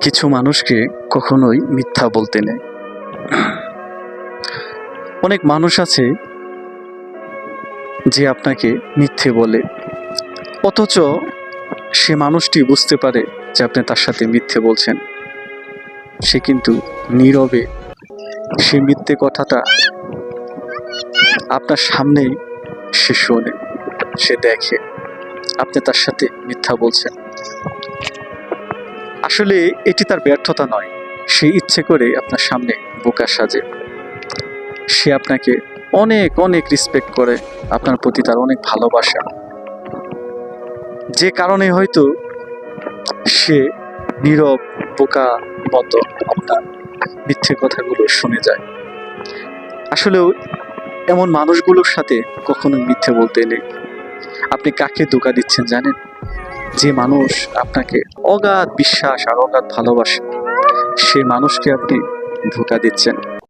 কিছু মানুষকে কখনোই মিথ্যা বলতে নেই। অনেক মানুষ আছে যে আপনাকে মিথ্যে বলে, অথচ সে মানুষটি বুঝতে পারে যে আপনি তার সাথে মিথ্যে বলছেন। সে কিন্তু নীরবে সে মিথ্যে কথাটা আপনার সামনেই সে শোনে, সে দেখে আপনি তার সাথে মিথ্যা বলছেন। আসলে এটি তার ব্যর্থতা নয়, সে ইচ্ছে করে আপনার সামনে বোকা সাজে। সে আপনাকে অনেক অনেক রেসপেক্ট করে, আপনার প্রতি তার অনেক ভালোবাসা, যে কারণে হয়তো সে নীরব বোকা মতো আপনার মিথ্যে কথাগুলো শুনে যায়। আসলেও এমন মানুষগুলোর সাথে কখনো মিথ্যে বলতে নেই। আপনি কাকে ধোঁকা দিচ্ছেন জানেন? যে মানুষ আপনাকে অগাধ বিশ্বাস আর অগাধ ভালোবাসে, সে মানুষকে আপনি ধোঁকা দিচ্ছেন।